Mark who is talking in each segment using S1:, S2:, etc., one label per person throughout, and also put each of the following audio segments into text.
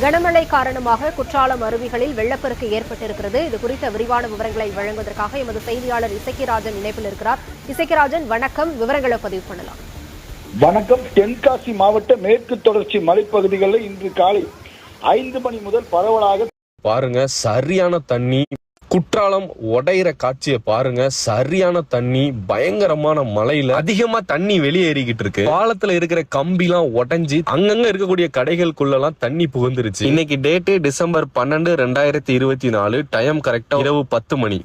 S1: கனமழை காரணமாக குற்றாலம் அருவிகளில் வெள்ளப்பெருக்கு ஏற்பட்டிருக்கிறது. இது குறித்த விரிவான விவரங்களை வழங்குவதற்காக எமது செய்தியாளர் இசக்கிராஜன் இணைப்பில் இருக்கிறார். இசக்கிராஜன், வணக்கம். விவரங்களை பதிவு பண்ணலாம்.
S2: வணக்கம். தென்காசி மாவட்ட மேற்கு தொடர்ச்சி மலைப்பகுதிகளில் இன்று காலை 5 மணி முதல் பரவலாக
S3: பாருங்க, சரியான தண்ணி. குற்றாலம் உடையிற காட்சியை பாருங்க, சரியான தண்ணி, பயங்கரமான மழையில அதிகமா தண்ணி வெளியேறிக்கிட்டு இருக்கு. பாலத்துல இருக்கிற கம்பி எல்லாம் உடைஞ்சி அங்கங்க இருக்கக்கூடிய கடைகளுக்குள்ள எல்லாம் தண்ணி புகுந்துருச்சு. இன்னைக்கு டேட்டு டிசம்பர் 12, 2024. டைம் கரெக்டா இரவு 10 மணி.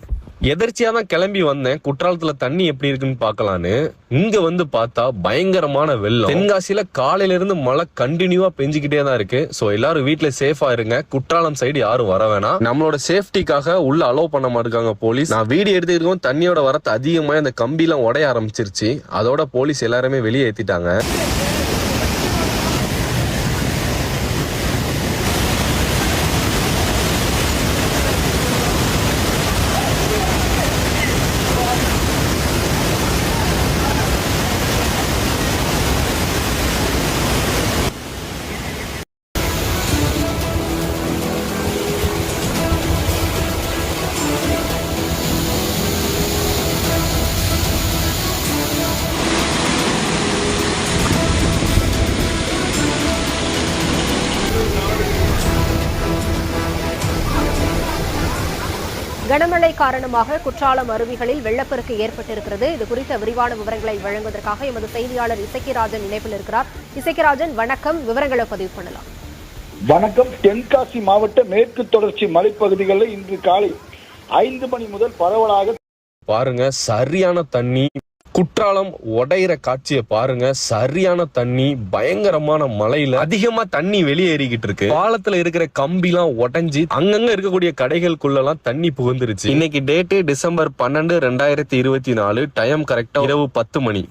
S3: எதர்ச்சியா தான் கிளம்பி வந்தேன். குற்றாலத்துல தண்ணி எப்படி இருக்குன்னு பாக்கலான்னு. இங்க வந்து பார்த்தா பயங்கரமான வெள்ளம். தென்காசியில காலையில இருந்து மழை கண்டினியூவா பெஞ்சுக்கிட்டே தான் இருக்கு. சோ எல்லாரும் வீட்டுல சேஃபா இருங்க. குற்றாலம் சைடு யாரும் வர வேணாம். நம்மளோட சேஃப்டிக்காக உள்ள அலோவ் பண்ண மாட்டாங்க போலீஸ். நான் வீடியோ எடுத்துருக்கோம். தண்ணியோட வரத்து அதிகமா இந்த கம்பி எல்லாம் உடைய ஆரம்பிச்சிருச்சு. அதோட போலீஸ் எல்லாருமே வெளியே ஏத்திட்டாங்க.
S1: கனமழை காரணமாக குற்றாலம் அருவிகளில் வெள்ளப்பெருக்கு ஏற்பட்டிருக்கிறது. இது குறித்த விரிவான விவரங்களை வழங்குவதற்காக எமது செய்தியாளர் இசக்கிராஜன் இணைப்பில் இருக்கிறார். இசக்கிராஜன், வணக்கம். விவரங்களை பதிவு பண்ணலாம்.
S2: வணக்கம். தென்காசி மாவட்ட மேற்கு தொடர்ச்சி மலைப்பகுதிகளில் இன்று காலை 5 மணி முதல் பரவலாக
S3: பாருங்க, சரியான தண்ணி. குற்றாலம் உடையிற காட்சியை பாருங்க, சரியான தண்ணி, பயங்கரமான மழையில அதிகமா தண்ணி வெளியேறிக்கிட்டு இருக்கு. பாலத்துல இருக்கிற கம்பி எல்லாம் உடைஞ்சி அங்கங்க இருக்கக்கூடிய கடைகளுக்குள்ள எல்லாம் தண்ணி புகுந்துருச்சு. இன்னைக்கு டேட்டு டிசம்பர் 12, 2024. டைம் கரெக்டா இரவு 10 மணி.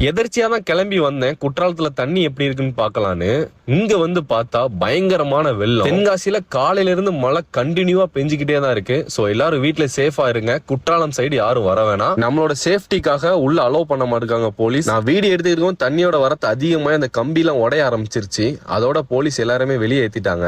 S3: எதர்ச்சியா தான் கிளம்பி வந்தேன். குற்றாலத்துல தண்ணி எப்படி இருக்குன்னு பாக்கலான்னு. இங்க வந்து பார்த்தா பயங்கரமான வெள்ளம். தென்காசியில காலையில இருந்து மழை கண்டினியூவா பெஞ்சுக்கிட்டே தான் இருக்கு. சோ எல்லாரும் வீட்டுல சேஃபா இருங்க. குற்றாலம் சைடு யாரும் வர வேணாம். நம்மளோட சேஃப்டிக்காக உள்ள அலோவ் பண்ண மாட்டாங்க போலீஸ். நான் வீடியோ எடுத்துருக்கோம். தண்ணியோட வரத்து அதிகமா இந்த கம்பி எல்லாம் உடைய ஆரம்பிச்சிருச்சு. அதோட போலீஸ் எல்லாருமே வெளியே ஏத்திட்டாங்க.